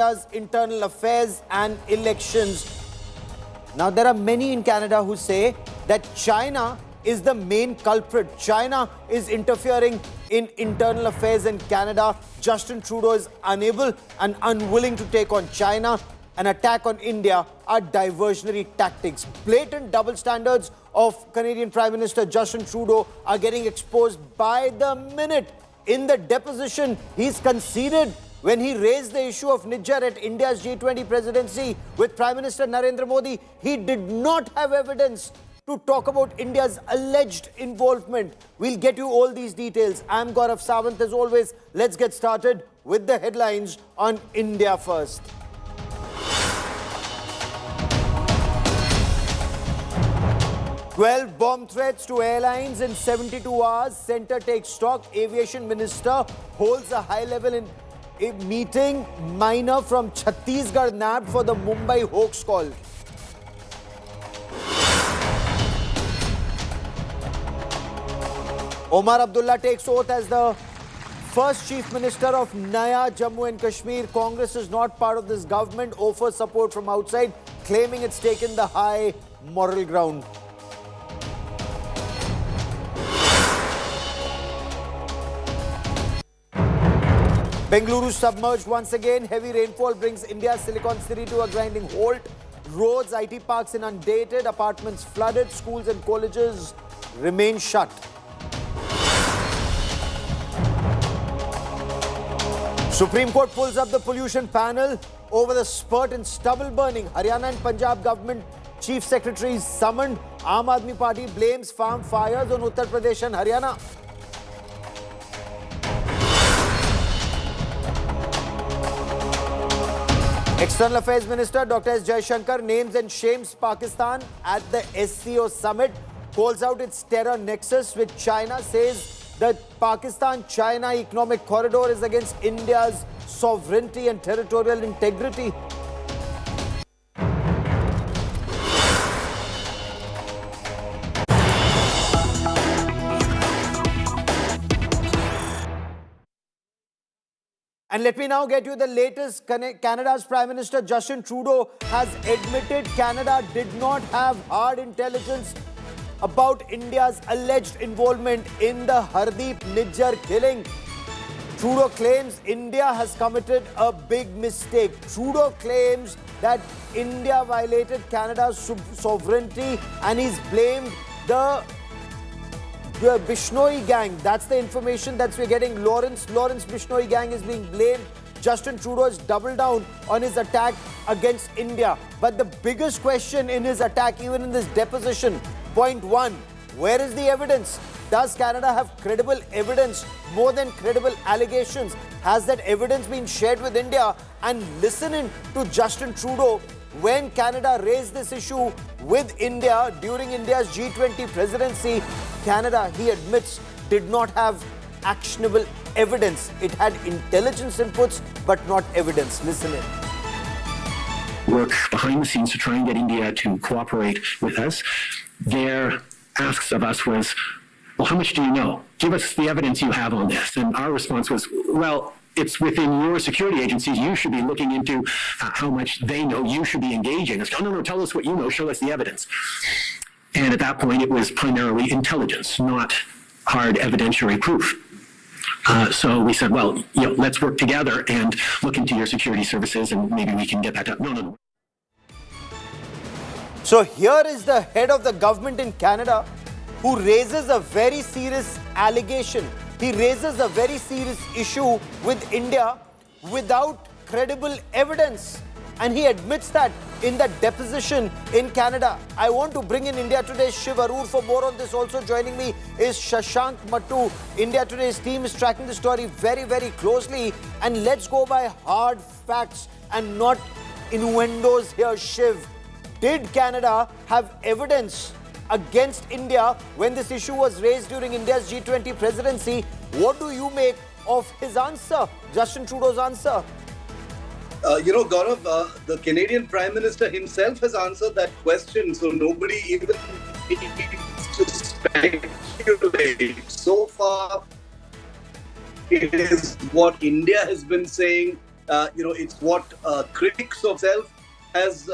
Canada's internal affairs and elections. Now, there are many in Canada who say that China is the main culprit. China is interfering in internal affairs in Canada. Justin Trudeau is unable and unwilling to take on China. An attack on India are diversionary tactics. Blatant double standards of Canadian Prime Minister Justin Trudeau are getting exposed by the minute. In the deposition, he's conceded when he raised the issue of Niger at India's G20 presidency with Prime Minister Narendra Modi. He did not have evidence to talk about India's alleged involvement. We'll get you all these details. I'm Gaurav Sawant. As always, let's get started with the headlines on India First. "12 bomb threats to airlines in 72 hours. Centre takes stock. Aviation Minister holds a high-level meeting. Miner from Chhattisgarh nabbed for the Mumbai hoax call." Omar Abdullah takes oath as the first Chief Minister of Naya Jammu and Kashmir. Congress is not part of this government. Offers support from outside, claiming it's taken the high moral ground. Bengaluru submerged once again. Heavy rainfall brings India's Silicon City to a grinding halt. Roads, IT parks inundated, apartments flooded, schools and colleges remain shut. Supreme Court pulls up the pollution panel over the spurt in stubble burning. Haryana and Punjab government chief secretaries summoned. Aam Aadmi Party blames farm fires on Uttar Pradesh and Haryana. External Affairs Minister Dr. S. Jaishankar names and shames Pakistan at the SCO summit, calls out its terror nexus with China, says the Pakistan-China economic corridor is against India's sovereignty and territorial integrity. And let me now get you the latest. Canada's Prime Minister Justin Trudeau has admitted Canada did not have hard intelligence about India's alleged involvement in the Hardeep Nijjar killing. Trudeau claims India has committed a big mistake. Trudeau claims that India violated Canada's sovereignty and he's blamed the Bishnoi gang. That's the information that we're getting. Lawrence Bishnoi gang is being blamed. Justin Trudeau has doubled down on his attack against India. But the biggest question in his attack, even in this deposition, point one, where is the evidence? Does Canada have credible evidence more than credible allegations? Has that evidence been shared with India? And listening to Justin Trudeau, when Canada raised this issue with India during India's G20 presidency, Canada, he admits, did not have actionable evidence. It had intelligence inputs, but not evidence. Listen in. Work behind the scenes to try and get India to cooperate with us. Their asks of us was, well, how much do you know? Give us the evidence you have on this. And our response was, well, it's within your security agencies. You should be looking into how much they know. You should be engaging. It's, no, tell us what you know. Show us the evidence. And at that point, it was primarily intelligence, not hard evidentiary proof. So we said, well, let's work together and look into your security services and maybe we can get that done. No. So here is the head of the government in Canada who raises a very serious allegation. He raises a very serious issue with India without credible evidence. And he admits that in the deposition in Canada. I want to bring in India Today's Shiv Arur for more on this. Also joining me is Shashank Mattu. India Today's team is tracking the story very, very closely. And let's go by hard facts and not innuendos here, Shiv. Did Canada have evidence against India when this issue was raised during India's G20 presidency? What do you make of his answer, Justin Trudeau's answer? Gaurav, the Canadian Prime Minister himself has answered that question, so nobody even needs to speculate. So far, it is what India has been saying it's what critics of self has,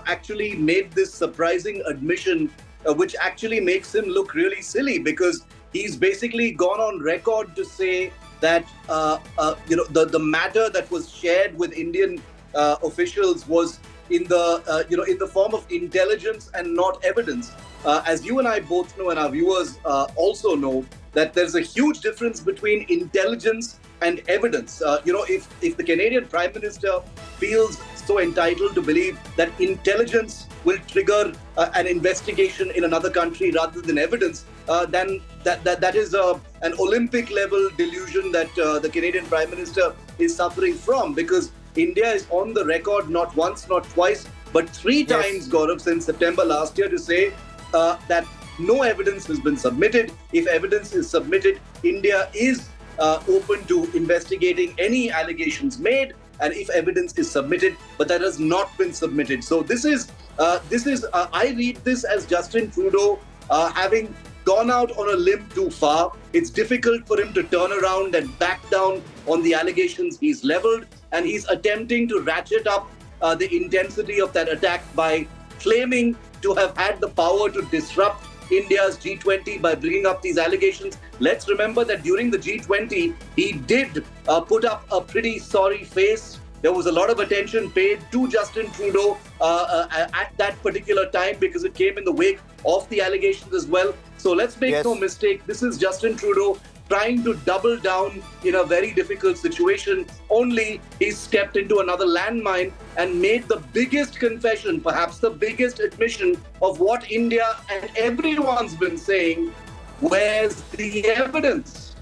actually made this surprising admission, which actually makes him look really silly, because he's basically gone on record to say that, the matter that was shared with Indian officials was in the form of intelligence and not evidence. As you and I both know, and our viewers also know, that there's a huge difference between intelligence and evidence. If the Canadian Prime Minister feels so entitled to believe that intelligence will trigger an investigation in another country rather than evidence, then that is an Olympic level delusion that the Canadian Prime Minister is suffering from, because India is on the record not once, not twice, but three times, Gaurav, since September last year, to say that no evidence has been submitted. If evidence is submitted, India is open to investigating any allegations made, and if evidence is submitted, but that has not been submitted. So this is I read this as Justin Trudeau having gone out on a limb too far. It's difficult for him to turn around and back down on the allegations he's leveled, and he's attempting to ratchet up the intensity of that attack by claiming to have had the power to disrupt India's G20 by bringing up these allegations. Let's remember that during the G20, he did put up a pretty sorry face. There was a lot of attention paid to Justin Trudeau at that particular time, because it came in the wake of the allegations as well. So let's make no mistake, this is Justin Trudeau trying to double down in a very difficult situation. Only he's stepped into another landmine and made the biggest confession, perhaps the biggest admission of what India and everyone's been saying. Where's the evidence?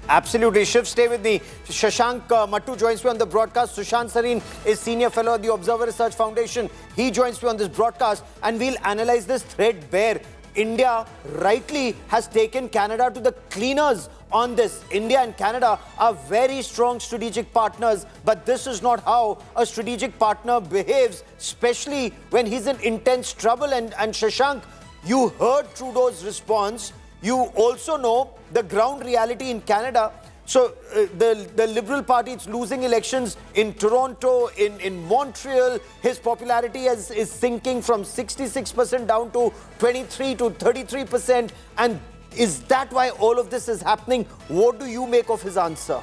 Absolutely. Shiv, stay with me. Shashank Mattu joins me on the broadcast. Sushant Sareen is Senior Fellow at the Observer Research Foundation. He joins me on this broadcast, and we'll analyze this threadbare. India rightly has taken Canada to the cleaners on this. India and Canada are very strong strategic partners, but this is not how a strategic partner behaves, especially when he's in intense trouble. And Shashank, you heard Trudeau's response. You also know the ground reality in Canada. So the Liberal Party is losing elections in Toronto, in Montreal. His popularity is sinking from 66% down to 23 to 33%. And is that why all of this is happening? What do you make of his answer?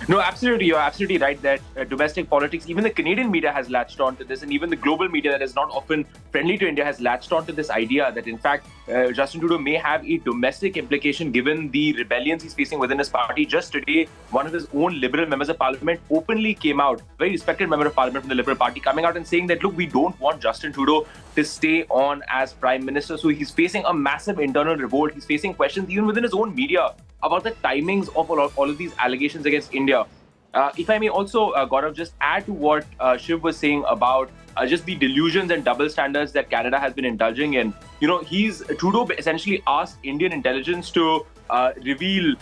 No, absolutely. You're absolutely right that domestic politics, even the Canadian media has latched on to this, and even the global media that is not often friendly to India has latched on to this idea that, in fact, Justin Trudeau may have a domestic implication given the rebellions he's facing within his party. Just today, one of his own Liberal members of Parliament openly came out, very respected member of Parliament from the Liberal Party, coming out and saying that, look, we don't want Justin Trudeau to stay on as Prime Minister. So he's facing a massive internal revolt. He's facing questions even within his own media about the timings of all of these allegations against India. If I may also, Gaurav, just add to what Shiv was saying about just the delusions and double standards that Canada has been indulging in. Trudeau essentially asked Indian intelligence to reveal,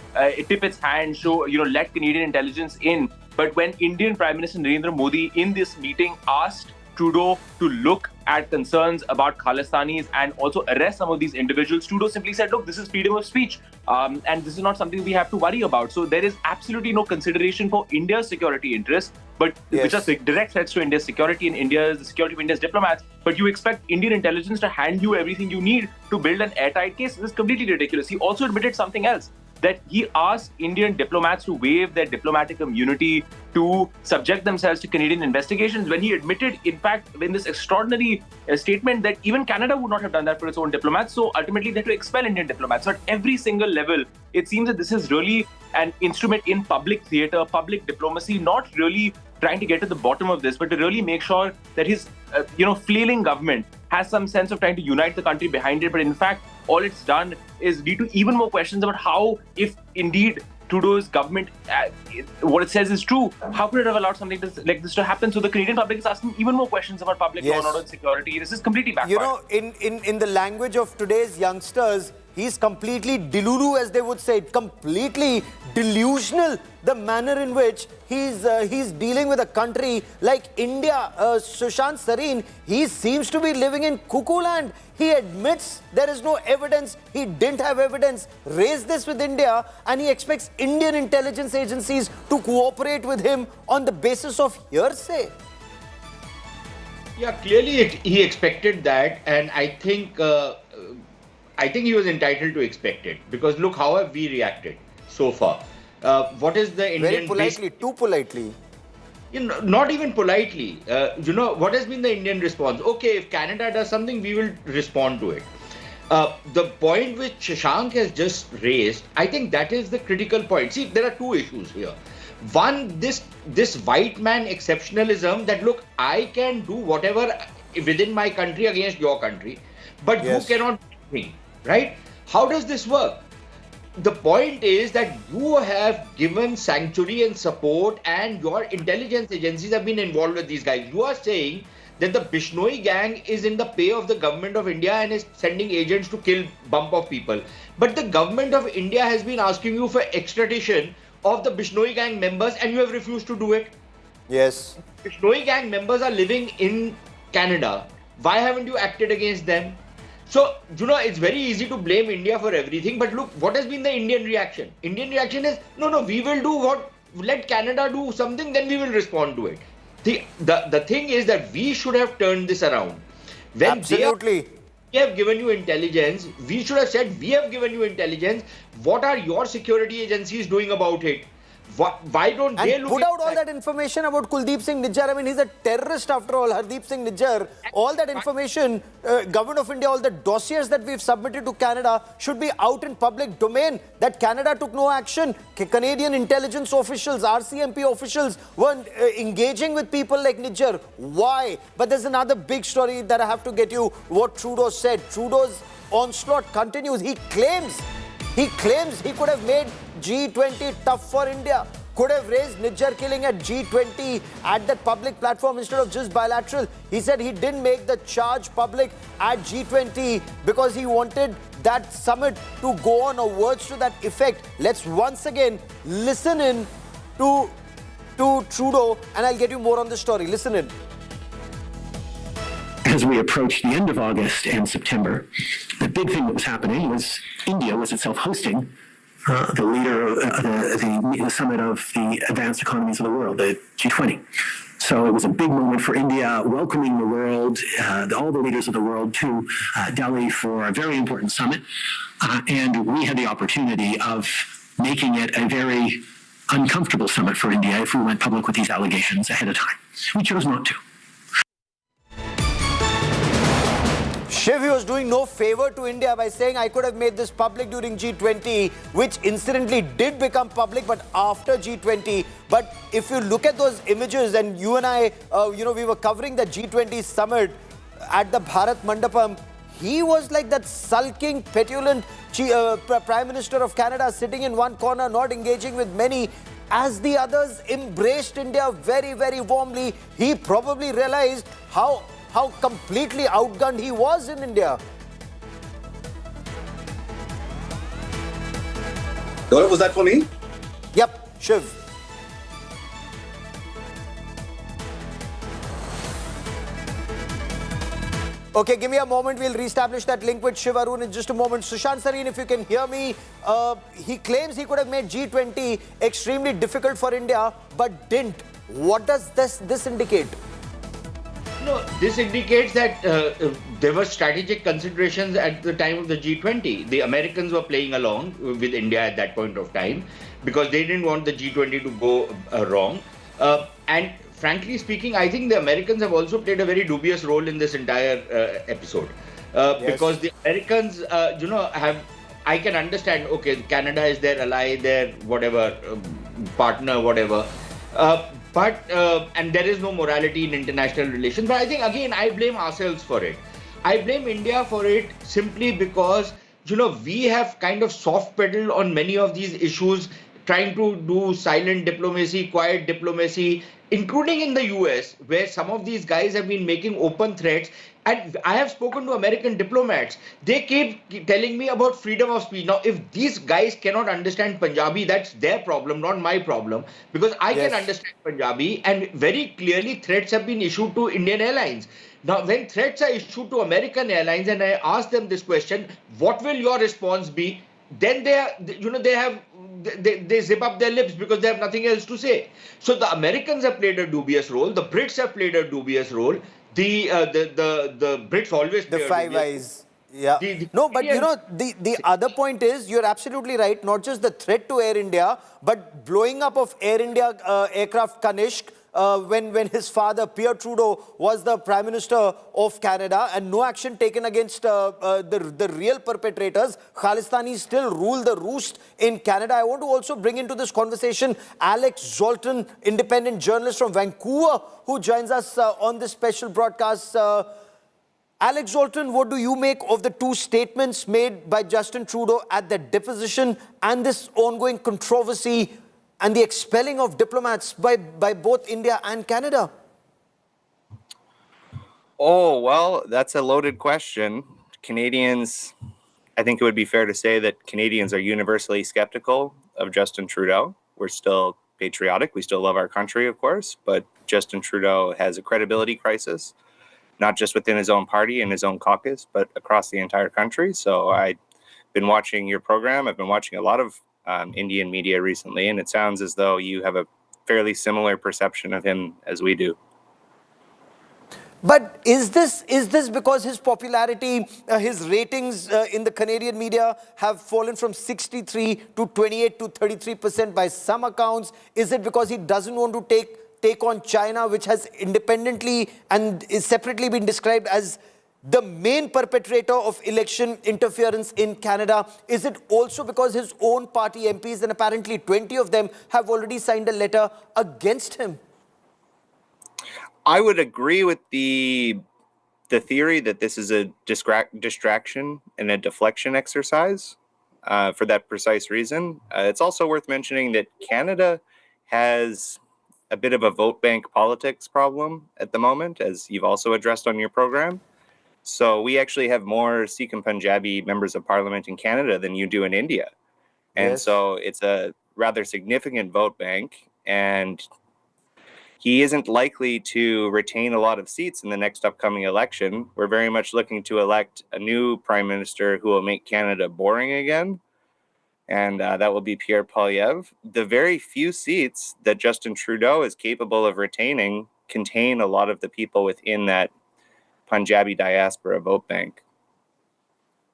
tip its hand, show, let Canadian intelligence in. But when Indian Prime Minister Narendra Modi in this meeting asked Trudeau to look at concerns about Khalistanis and also arrest some of these individuals, Trudeau simply said, look, this is freedom of speech, and this is not something we have to worry about. So there is absolutely no consideration for India's security interests, but which are direct threats to India's security and the security of India's diplomats. But you expect Indian intelligence to hand you everything you need to build an airtight case. This is completely ridiculous. He also admitted something else, that he asked Indian diplomats to waive their diplomatic immunity to subject themselves to Canadian investigations, when he admitted, in fact, in this extraordinary statement, that even Canada would not have done that for its own diplomats. So ultimately, they had to expel Indian diplomats. So at every single level, it seems that this is really an instrument in public theatre, public diplomacy, not really trying to get to the bottom of this, but to really make sure that his, flailing government has some sense of trying to unite the country behind it. But in fact, all it's done is lead to even more questions about how, if indeed Trudeau's government, what it says is true, how could it have allowed something like this to happen? So the Canadian public is asking even more questions about public law and order and security. This is completely backfired. In the language of today's youngsters, he's completely delulu, as they would say, completely delusional, the manner in which he's dealing with a country like India. Sushant Sareen, he seems to be living in cuckoo land. He admits there is no evidence, he didn't have evidence, raised this with India, and he expects Indian intelligence agencies to cooperate with him on the basis of hearsay. Yeah, clearly he expected that, and I think he was entitled to expect it, because look, how have we reacted so far? What is the Indian... Very politely, too politely. Not even politely. What has been the Indian response? Okay, if Canada does something, we will respond to it. The point which Shashank has just raised, I think that is the critical point. See, there are two issues here. One, this white man exceptionalism that, look, I can do whatever within my country against your country, but Yes. you cannot do anything, right? How does this work? The point is that you have given sanctuary and support, and your intelligence agencies have been involved with these guys. You are saying that the Bishnoi gang is in the pay of the government of India and is sending agents to kill bump of people. But the government of India has been asking you for extradition of the Bishnoi gang members, and you have refused to do it. Yes. Bishnoi gang members are living in Canada. Why haven't you acted against them? So, it's very easy to blame India for everything, but look, what has been the Indian reaction? Indian reaction is, no, we will do what, let Canada do something, then we will respond to it. The thing is that we should have turned this around. When Absolutely. we have given you intelligence, we should have said, we have given you intelligence, what are your security agencies doing about it? Why don't they And look put at out all that information about Kuldeep Singh Nijjar. I mean, he's a terrorist after all, Hardeep Singh Nijjar. All that information, Government of India, all the dossiers that we've submitted to Canada should be out in public domain. That Canada took no action. Canadian intelligence officials, RCMP officials weren't engaging with people like Nijjar. Why? But there's another big story that I have to get you, what Trudeau said. Trudeau's onslaught continues. He claims he could have made G20 tough for India, could have raised Nijjar killing at G20 at that public platform instead of just bilateral. He said he didn't make the charge public at G20 because he wanted that summit to go on, or words to that effect. Let's once again listen in to Trudeau, and I'll get you more on the story. Listen in. As we approached the end of August and September, the big thing that was happening was India was itself hosting the leader of the summit of the advanced economies of the world, the G20. So it was a big moment for India, welcoming the world, all the leaders of the world to Delhi for a very important summit. And we had the opportunity of making it a very uncomfortable summit for India if we went public with these allegations ahead of time. We chose not to. Shiv, he was doing no favor to India by saying I could have made this public during G20, which incidentally did become public, but after G20. But if you look at those images, and you and I, we were covering the G20 summit at the Bharat Mandapam, he was like that sulking, petulant Prime Minister of Canada, sitting in one corner, not engaging with many. As the others embraced India very, very warmly, he probably realized how completely outgunned he was in India. Gaurav, was that for me? Yep, Shiv. Okay, give me a moment. We'll reestablish that link with Shiv Arun in just a moment. Sushant Sareen, if you can hear me, he claims he could have made G20 extremely difficult for India, but didn't. What does this indicate? No, this indicates that there were strategic considerations at the time of the G20. The Americans were playing along with India at that point of time because they didn't want the G20 to go wrong. And frankly speaking, I think the Americans have also played a very dubious role in this entire episode. Yes. Because the Americans, I can understand, okay, Canada is their ally, their whatever, partner, whatever. And there is no morality in international relations. But I think, again, I blame ourselves for it. I blame India for it simply because, we have kind of soft pedaled on many of these issues trying to do silent diplomacy, quiet diplomacy, including in the US, where some of these guys have been making open threats. And I have spoken to American diplomats. They keep telling me about freedom of speech. Now, if these guys cannot understand Punjabi, that's their problem, not my problem, because I Yes. can understand Punjabi, and very clearly threats have been issued to Indian airlines. Now, when threats are issued to American airlines, and I ask them this question, what will your response be? Then they zip up their lips because they have nothing else to say. So the Americans have played a dubious role. The Brits have played a dubious role. The Brits always play The a Five dubious Eyes. Yeah. The No, but you Canadians- know, the other point is, you're absolutely right, not just the threat to Air India, but blowing up of Air India aircraft Kanishk, when his father, Pierre Trudeau, was the Prime Minister of Canada, and no action taken against the real perpetrators. Khalistani still rule the roost in Canada. I want to also bring into this conversation Alex Zoltan, independent journalist from Vancouver, who joins us on this special broadcast. Alex Zoltan, what do you make of the two statements made by Justin Trudeau at the deposition and this ongoing controversy and the expelling of diplomats by both India and Canada? Oh, well, that's a loaded question. Canadians, I think it would be fair to say that Canadians are universally skeptical of Justin Trudeau. We're still patriotic. We still love our country, of course, but Justin Trudeau has a credibility crisis, not just within his own party and his own caucus, but across the entire country. So I've been watching your program. I've been watching a lot of Indian media recently, and it sounds as though you have a fairly similar perception of him as we do. But is this because his popularity, his ratings in the Canadian media have fallen from 63 to 28 to 33% by some accounts? Is it because he doesn't want to take on China, which has independently and is separately been described as the main perpetrator of election interference in Canada? Is it also because his own party MPs, and apparently 20 of them, have already signed a letter against him? I would agree with the theory that this is a distraction and a deflection exercise for that precise reason. It's also worth mentioning that Canada has a bit of a vote bank politics problem at the moment, as you've also addressed on your program. So we actually have more Sikh and Punjabi members of parliament in Canada than you do in India. And Yes. so it's a rather significant vote bank, and he isn't likely to retain a lot of seats in the next upcoming election. We're very much looking to elect a new prime minister who will make Canada boring again, and that will be Pierre Poilievre. The very few seats that Justin Trudeau is capable of retaining contain a lot of the people within that Punjabi diaspora vote bank.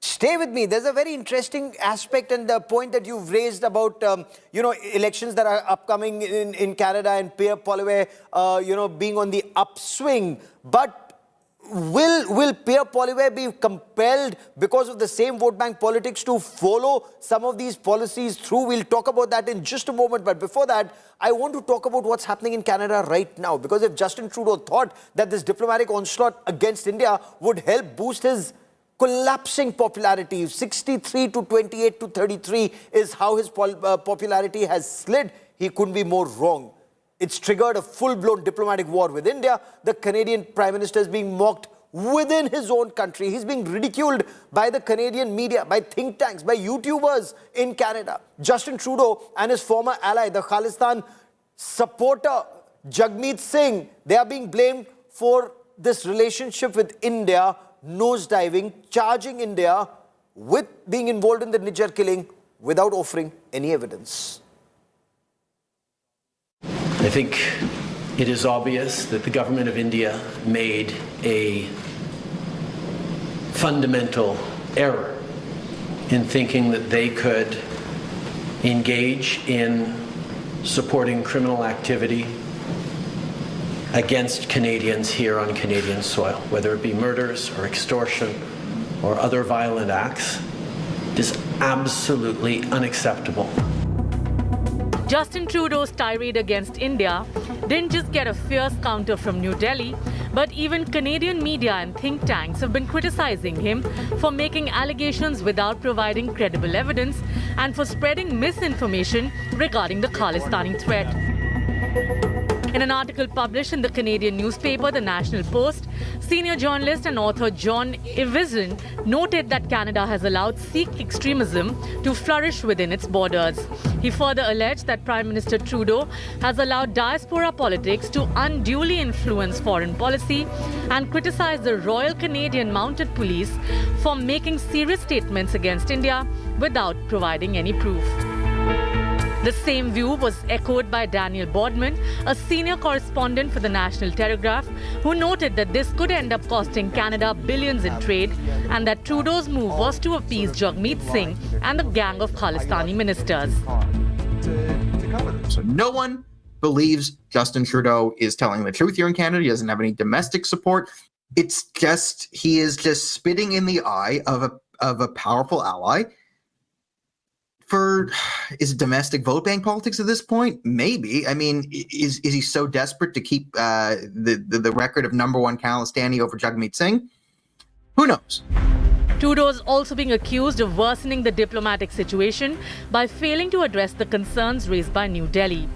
Stay with me. There's a very interesting aspect, and the point that you've raised about, elections that are upcoming in Canada and Pierre Poilievre, being on the upswing. But will Pierre Poilievre be compelled, because of the same vote bank politics, to follow some of these policies through? We'll talk about that in just a moment. But before that, I want to talk about what's happening in Canada right now. Because if Justin Trudeau thought that this diplomatic onslaught against India would help boost his collapsing popularity, 63 to 28 to 33 is how his popularity has slid, he couldn't be more wrong. It's triggered a full-blown diplomatic war with India. The Canadian Prime Minister is being mocked within his own country. He's being ridiculed by the Canadian media, by think tanks, by YouTubers in Canada. Justin Trudeau and his former ally, the Khalistan supporter, Jagmeet Singh, they are being blamed for this relationship with India nosediving, charging India with being involved in the Niger killing without offering any evidence. I think it is obvious that the government of India made a fundamental error in thinking that they could engage in supporting criminal activity against Canadians here on Canadian soil, whether it be murders or extortion or other violent acts. It is absolutely unacceptable. Justin Trudeau's tirade against India didn't just get a fierce counter from New Delhi, but even Canadian media and think tanks have been criticizing him for making allegations without providing credible evidence and for spreading misinformation regarding the Khalistani threat. In an article published in the Canadian newspaper, The National Post, senior journalist and author John Ivison noted that Canada has allowed Sikh extremism to flourish within its borders. He further alleged that Prime Minister Trudeau has allowed diaspora politics to unduly influence foreign policy and criticized the Royal Canadian Mounted Police for making serious statements against India without providing any proof. The same view was echoed by Daniel Bodman, a senior correspondent for the National Telegraph, who noted that this could end up costing Canada billions in trade and that Trudeau's move was to appease Jagmeet Singh and the gang of Khalistani ministers. So no one believes Justin Trudeau is telling the truth here in Canada. He doesn't have any domestic support. It's just, he is just spitting in the eye of a powerful ally. Is it domestic vote bank politics at this point? Maybe. I mean, is he so desperate to keep the record of number one Khalistani over Jagmeet Singh? Who knows? Trudeau is also being accused of worsening the diplomatic situation by failing to address the concerns raised by New Delhi.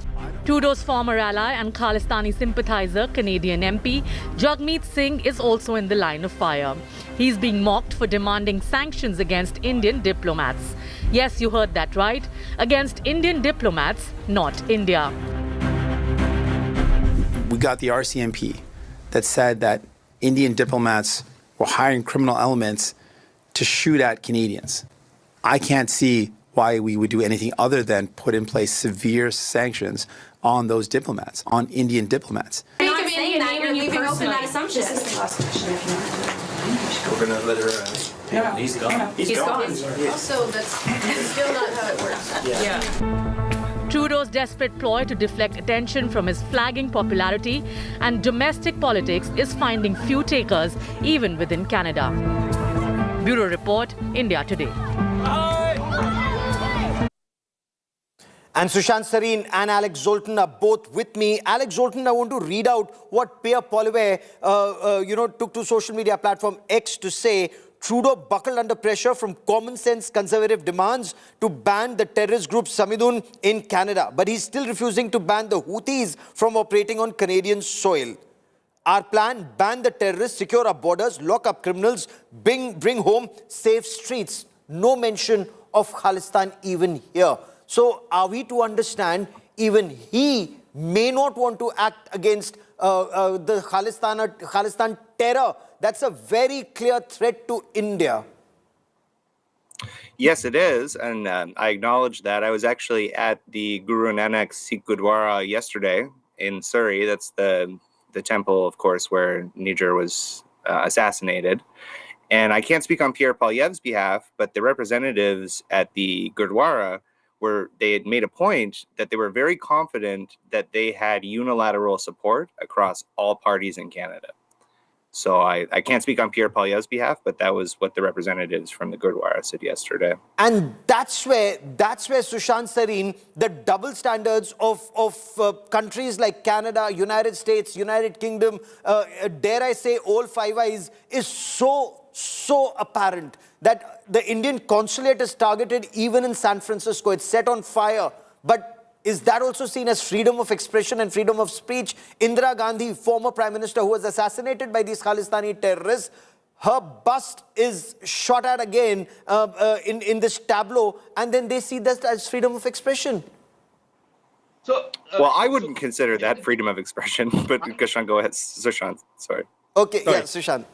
Trudeau's former ally and Khalistani sympathizer, Canadian MP Jagmeet Singh, is also in the line of fire. He's being mocked for demanding sanctions against Indian diplomats. Yes, you heard that right. Against Indian diplomats, not India. We got the RCMP that said that Indian diplomats were hiring criminal elements to shoot at Canadians. I can't see why we would do anything other than put in place severe sanctions on those diplomats, on Indian diplomats. You're not saying that, you're leaving open that assumption. This is the last question. We're going to let her... Yeah. He's gone. He's gone. Also, that's still not how it works. Yeah. Trudeau's desperate ploy to deflect attention from his flagging popularity and domestic politics is finding few takers even within Canada. Bureau Report, India Today. And Sushant Sareen and Alex Zoltan are both with me. Alex Zoltan, I want to read out what Pierre Poilievre, took to social media platform X to say Trudeau buckled under pressure from common sense conservative demands to ban the terrorist group Samidun in Canada. But he's still refusing to ban the Houthis from operating on Canadian soil. Our plan, ban the terrorists, secure our borders, lock up criminals, bring home safe streets. No mention of Khalistan even here. So are we to understand even he may not want to act against the Khalistan terror? That's a very clear threat to India. Yes, it is. And I acknowledge that. I was actually at the Guru Nanak Sikh Gurdwara yesterday in Surrey. That's the temple, of course, where Niger was assassinated. And I can't speak on Pierre Poilievre's behalf, but the representatives at the Gurdwara they had made a point that they were very confident that they had unilateral support across all parties in Canada. So I can't speak on Pierre Poilievre's behalf, but that was what the representatives from the Gurdwara said yesterday. And that's where Sushant Sareen, the double standards of countries like Canada, United States, United Kingdom, dare I say all Five Eyes, is so apparent that the Indian consulate is targeted even in San Francisco. It's set on fire. But is that also seen as freedom of expression and freedom of speech? Indira Gandhi, former Prime Minister who was assassinated by these Khalistani terrorists, her bust is shot at again in this tableau, and then they see that as freedom of expression. So, well, I wouldn't consider that freedom of expression, but Sushant, go ahead. Sushant, sorry. Okay, Sorry. yeah, Sushant.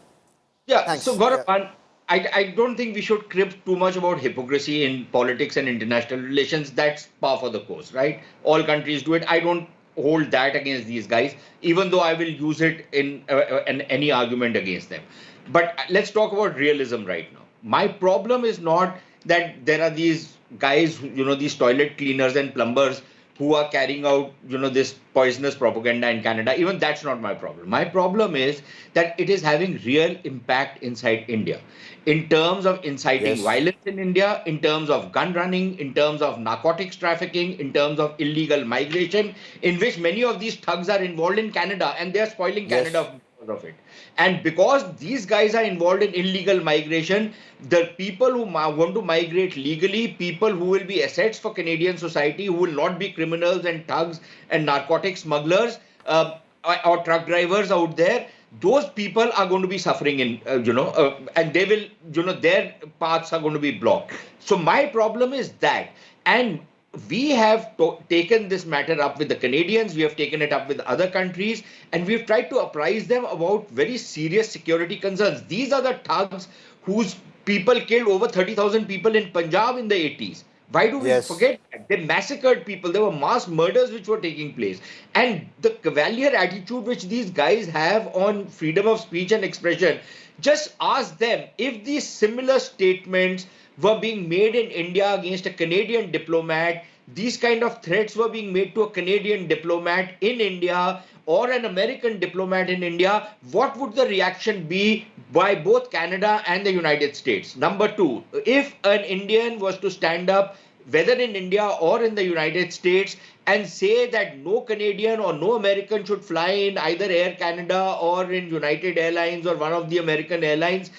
Yeah, Thanks. so Gaurav, I don't think we should crib too much about hypocrisy in politics and international relations. That's par for the course, right? All countries do it. I don't hold that against these guys, even though I will use it in any argument against them. But let's talk about realism right now. My problem is not that there are these guys, these toilet cleaners and plumbers who are carrying out, this poisonous propaganda in Canada. Even that's not my problem. My problem is that it is having real impact inside India in terms of inciting Yes. violence in India, in terms of gun running, in terms of narcotics trafficking, in terms of illegal migration, in which many of these thugs are involved in Canada, and they are spoiling Yes. Canada because of it. And because these guys are involved in illegal migration, the people who want to migrate legally, people who will be assets for Canadian society, who will not be criminals and thugs and narcotic smugglers or truck drivers out there, those people are going to be suffering in, and they will, their paths are going to be blocked. So my problem is that. And we have taken this matter up with the Canadians, we have taken it up with other countries, and we've tried to apprise them about very serious security concerns. These are the thugs whose people killed over 30,000 people in Punjab in the 80s. Why do we Yes. forget that? They massacred people. There were mass murders which were taking place. And the cavalier attitude which these guys have on freedom of speech and expression, just ask them if these similar statements were being made in India against a Canadian diplomat, these kind of threats were being made to a Canadian diplomat in India or an American diplomat in India, what would the reaction be by both Canada and the United States? Number two, if an Indian was to stand up, whether in India or in the United States, and say that no Canadian or no American should fly in either Air Canada or in United Airlines or one of the American airlines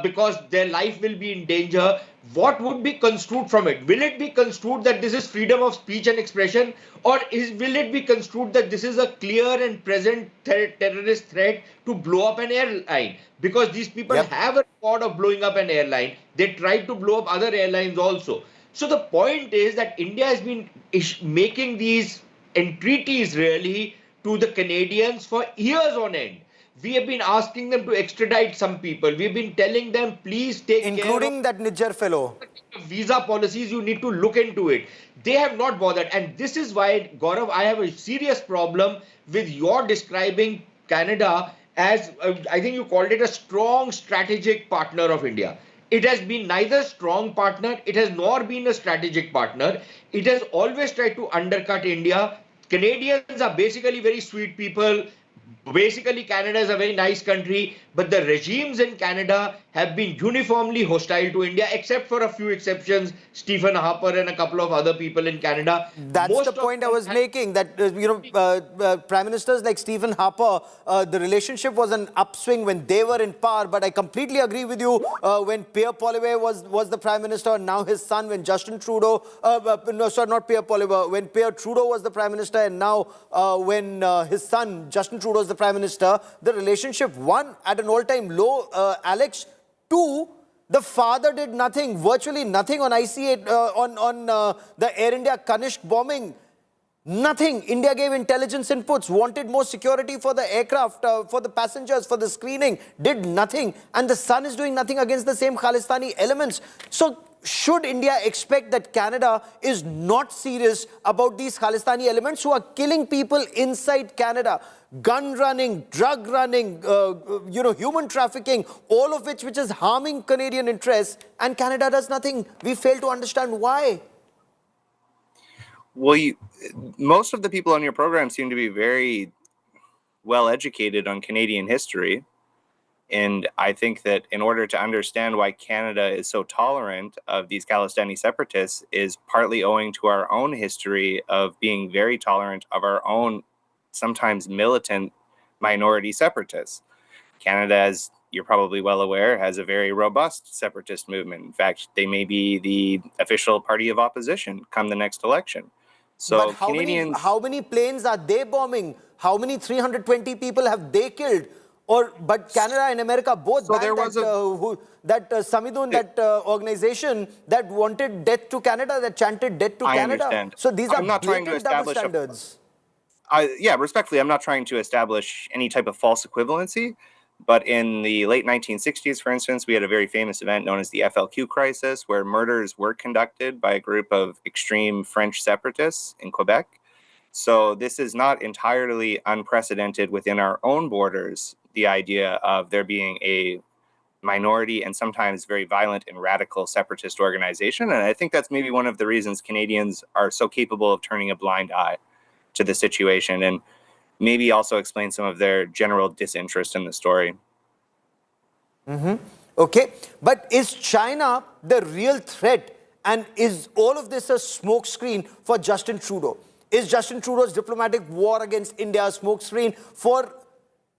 because their life will be in danger, what would be construed from it? Will it be construed that this is freedom of speech and expression, or will it be construed that this is a clear and present terrorist threat to blow up an airline? Because these people have a record of blowing up an airline. They tried to blow up other airlines also. So the point is that India has been making these entreaties really to the Canadians for years on end. We have been asking them to extradite some people. We've been telling them, please take care of, including that Nijjar fellow, visa policies, you need to look into it. They have not bothered. And this is why, Gaurav, I have a serious problem with your describing Canada as, I think you called it a strong strategic partner of India. It has been neither strong partner, it has nor been a strategic partner. It has always tried to undercut India. Canadians are basically very sweet people. Basically, Canada is a very nice country, but the regimes in Canada have been uniformly hostile to India, except for a few exceptions, Stephen Harper and a couple of other people in Canada. That's the point I was making, that, Prime Ministers like Stephen Harper, the relationship was an upswing when they were in power, but I completely agree with you when Pierre Poilievre was the Prime Minister, and now his son, when Justin Trudeau, no, sorry, not Pierre Poilievre, when Pierre Trudeau was the Prime Minister, and now when his son, Justin Trudeau, is the Prime Minister, the relationship, one, at an all-time low, Alex. Two, the father did nothing, virtually nothing on ICA, on the Air India Kanishk bombing. Nothing. India gave intelligence inputs, wanted more security for the aircraft, for the passengers, for the screening, did nothing. And the son is doing nothing against the same Khalistani elements. So should India expect that Canada is not serious about these Khalistani elements who are killing people inside Canada? Gun running, drug running, human trafficking, all of which is harming Canadian interests, and Canada does nothing. We fail to understand why. Well, most of the people on your program seem to be very well educated on Canadian history. And I think that in order to understand why Canada is so tolerant of these Khalistani separatists is partly owing to our own history of being very tolerant of our own, sometimes militant, minority separatists. Canada, as you're probably well aware, has a very robust separatist movement. In fact, they may be the official party of opposition come the next election. So but how many planes are they bombing? How many 320 people have they killed? But Canada and America both banned Samidun, that organization that wanted death to Canada, that chanted death to Canada. Understand. So these are not trying to blatant double establish standards. Respectfully, I'm not trying to establish any type of false equivalency. But in the late 1960s, for instance, we had a very famous event known as the FLQ crisis, where murders were conducted by a group of extreme French separatists in Quebec. So this is not entirely unprecedented within our own borders, the idea of there being a minority and sometimes very violent and radical separatist organization. And I think that's maybe one of the reasons Canadians are so capable of turning a blind eye to the situation, and maybe also explain some of their general disinterest in the story. Okay, but is China the real threat, and is all of this a smokescreen for Justin Trudeau? Is Justin Trudeau's diplomatic war against India a smokescreen for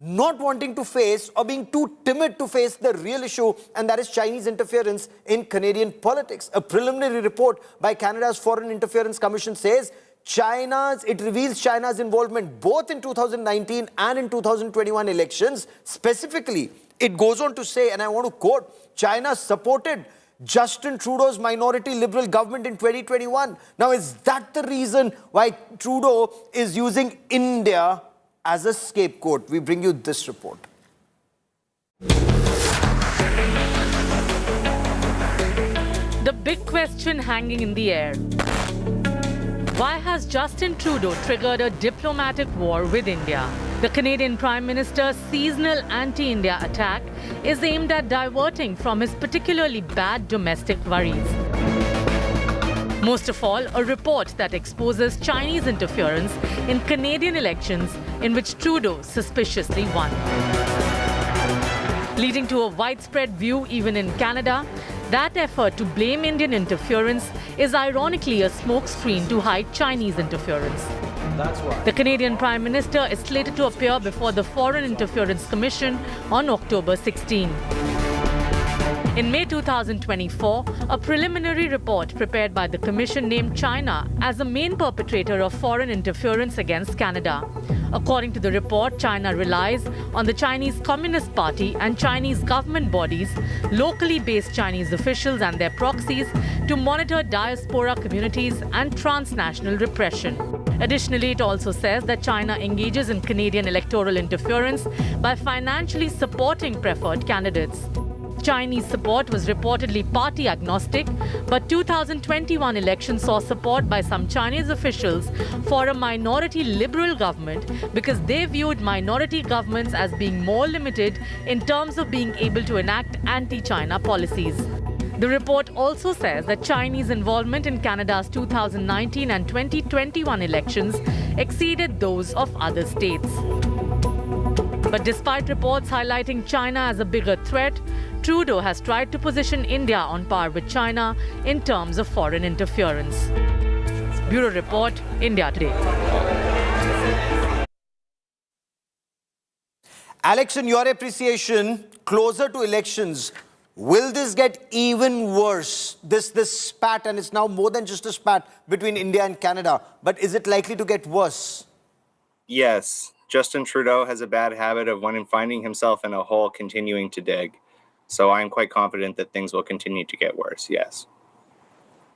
not wanting to face or being too timid to face the real issue, and that is Chinese interference in Canadian politics? A preliminary report by Canada's Foreign Interference Commission says it reveals China's involvement both in 2019 and in 2021 elections. Specifically, it goes on to say, and I want to quote, China supported Justin Trudeau's minority liberal government in 2021. Now, is that the reason why Trudeau is using India as a scapegoat? We bring you this report. The big question hanging in the air. Why has Justin Trudeau triggered a diplomatic war with India? The Canadian Prime Minister's seasonal anti-India attack is aimed at diverting from his particularly bad domestic worries. Most of all, a report that exposes Chinese interference in Canadian elections in which Trudeau suspiciously won. Leading to a widespread view even in Canada, that effort to blame Indian interference is ironically a smokescreen to hide Chinese interference. That's why. The Canadian Prime Minister is slated to appear before the Foreign Interference Commission on October 16. In May 2024, a preliminary report prepared by the Commission named China as the main perpetrator of foreign interference against Canada. According to the report, China relies on the Chinese Communist Party and Chinese government bodies, locally based Chinese officials and their proxies to monitor diaspora communities and transnational repression. Additionally, it also says that China engages in Canadian electoral interference by financially supporting preferred candidates. Chinese support was reportedly party agnostic, but 2021 elections saw support by some Chinese officials for a minority liberal government because they viewed minority governments as being more limited in terms of being able to enact anti-China policies. The report also says that Chinese involvement in Canada's 2019 and 2021 elections exceeded those of other states. But despite reports highlighting China as a bigger threat, Trudeau has tried to position India on par with China in terms of foreign interference. Bureau Report, India Today. Alex, in your appreciation, closer to elections, will this get even worse? This spat, and it's now more than just a spat between India and Canada, but is it likely to get worse? Yes, Justin Trudeau has a bad habit of, when finding himself in a hole, continuing to dig. So I'm quite confident that things will continue to get worse, yes.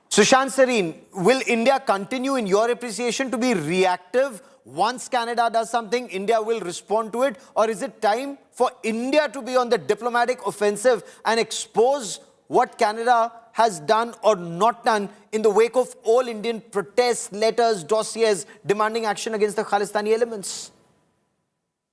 Sushant Sareen, will India continue, in your appreciation, to be reactive? Once Canada does something, India will respond to it? Or is it time for India to be on the diplomatic offensive and expose what Canada has done or not done in the wake of all Indian protests, letters, dossiers demanding action against the Khalistani elements?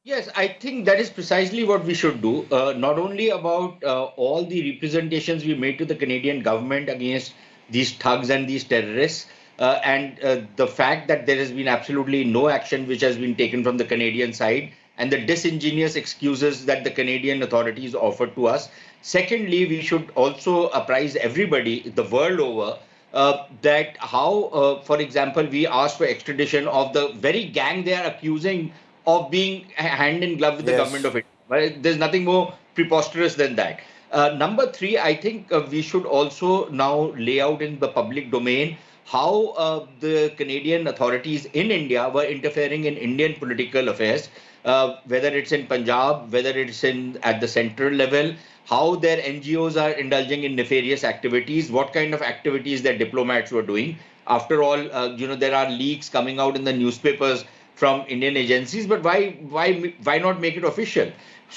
Yes, I think that is precisely what we should do. Not only about all the representations we made to the Canadian government against these thugs and these terrorists, and the fact that there has been absolutely no action which has been taken from the Canadian side, and the disingenuous excuses that the Canadian authorities offered to us. Secondly, we should also apprise everybody the world over that how, for example, we asked for extradition of the very gang they are accusing of being hand in glove with the government of India. Right? There's nothing more preposterous than that. Number three, I think we should also now lay out in the public domain how the Canadian authorities in India were interfering in Indian political affairs, whether it's in Punjab, whether it's at the central level, how their NGOs are indulging in nefarious activities, what kind of activities their diplomats were doing. After all, there are leaks coming out in the newspapers from Indian agencies, but why not make it official?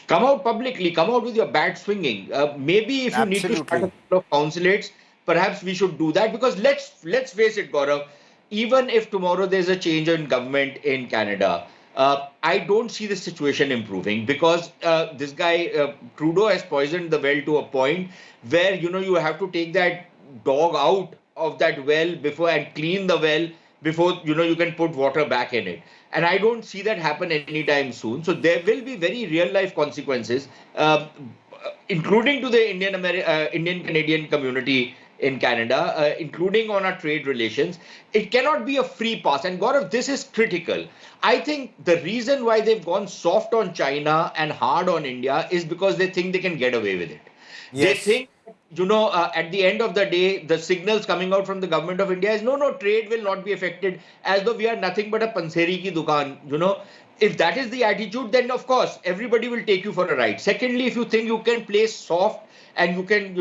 Come out publicly, come out with your bat swinging. Maybe if you need to start a couple of consulates, perhaps we should do that, because let's face it, Gaurav, even if tomorrow there's a change in government in Canada, I don't see the situation improving because this guy Trudeau has poisoned the well to a point where you have to take that dog out of that well before and clean the well before you can put water back in it. And I don't see that happen anytime soon. So there will be very real life consequences, including to the Indian Canadian community in Canada, including on our trade relations. It cannot be a free pass. And Gaurav, this is critical. I think the reason why they've gone soft on China and hard on India is because they think they can get away with it. Yes. They think, at the end of the day, the signals coming out from the government of India is no, trade will not be affected, as though we are nothing but a panseri ki dukaan. If that is the attitude, then of course, everybody will take you for a ride. Secondly, if you think you can play soft and you can,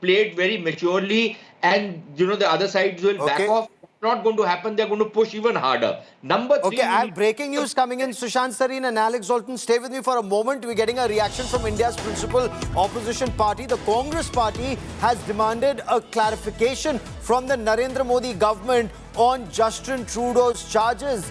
play it very maturely and, the other sides will back off, it's not going to happen. They're going to push even harder. Number three. Okay, I have breaking news coming in. Sushant Sareen and Alex Zoltan, stay with me for a moment. We're getting a reaction from India's principal opposition party. The Congress party has demanded a clarification from the Narendra Modi government on Justin Trudeau's charges.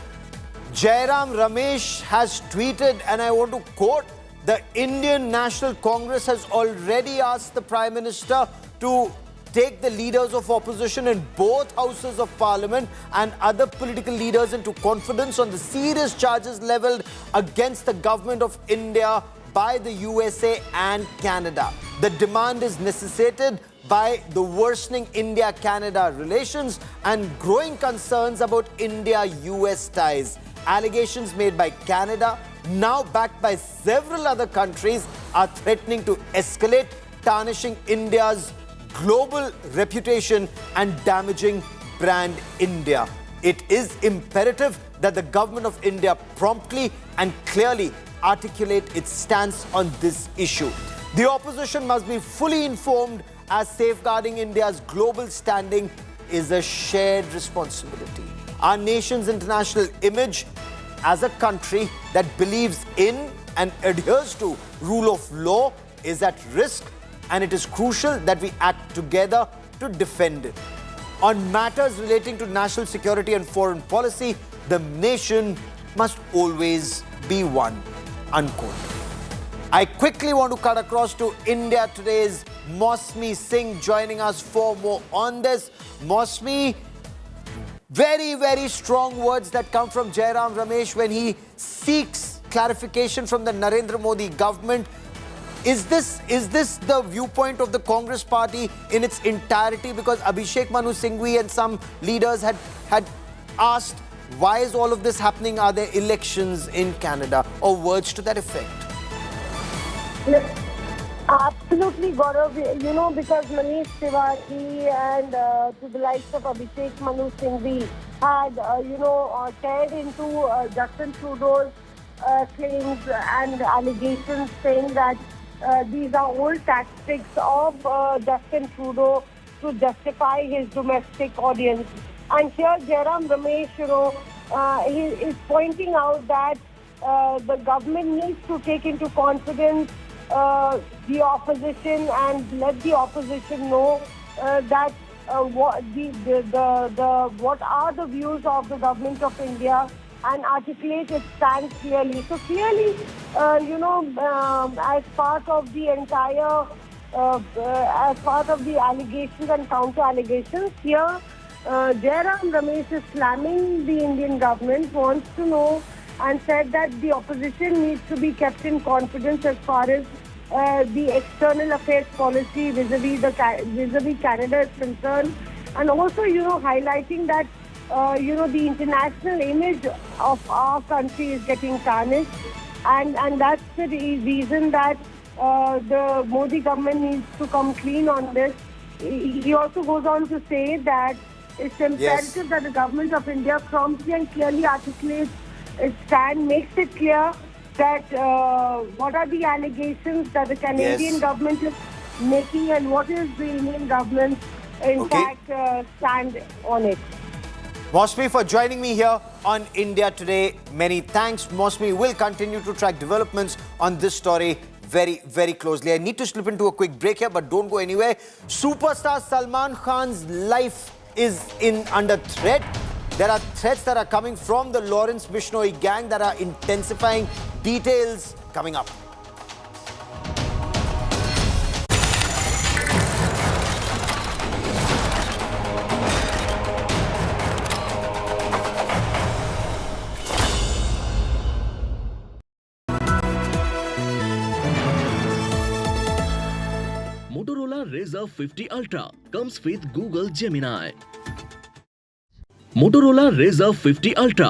Jairam Ramesh has tweeted, and I want to quote, the Indian National Congress has already asked the Prime Minister to take the leaders of opposition in both houses of parliament and other political leaders into confidence on the serious charges leveled against the government of India by the USA and Canada. The demand is necessitated by the worsening India-Canada relations and growing concerns about India-US ties. Allegations made by Canada, now backed by several other countries, are threatening to escalate, tarnishing India's global reputation and damaging brand India. It is imperative that the government of India promptly and clearly articulate its stance on this issue. The opposition must be fully informed, as safeguarding India's global standing is a shared responsibility. Our nation's international image as a country that believes in and adheres to rule of law is at risk, and it is crucial that we act together to defend it. On matters relating to national security and foreign policy, the nation must always be one, unquote. I quickly want to cut across to India Today's Mosmi Singh joining us for more on this. Mosmi, very, very strong words that come from Jairam Ramesh when he seeks clarification from the Narendra Modi government. Is this the viewpoint of the Congress party in its entirety? Because Abhishek Manu Singhvi and some leaders had asked, why is all of this happening? Are there elections in Canada? Or words to that effect? Absolutely, Gaurav. Because Manish Tiwari and to the likes of Abhishek Manu Singhvi had, teared into Justin Trudeau's claims and allegations, saying that these are old tactics of Justin Trudeau to justify his domestic audience. And here Jairam Ramesh, he is pointing out that the government needs to take into confidence the opposition and let the opposition know that what are the views of the government of India and articulate its stance clearly. So clearly, as part of the entire, as part of the allegations and counter-allegations, here Jairam Ramesh is slamming the Indian government, wants to know and said that the opposition needs to be kept in confidence as far as the external affairs policy vis-a-vis Canada is concerned, and also highlighting that the international image of our country is getting tarnished, and that's the reason that the Modi government needs to come clean on this. He also goes on to say that it's imperative that the government of India promptly and clearly articulates its stand, makes it clear that what are the allegations that the Canadian government is making and what is the Indian government in fact stand on it. Mosmi, for joining me here on India Today. Many thanks. Mosmi will continue to track developments on this story very, very closely. I need to slip into a quick break here, but don't go anywhere. Superstar Salman Khan's life is under threat. There are threats that are coming from the Lawrence Bishnoi gang that are intensifying. Details coming up. Motorola Razr 50 Ultra comes with Google Gemini. Motorola Razr 50 Ultra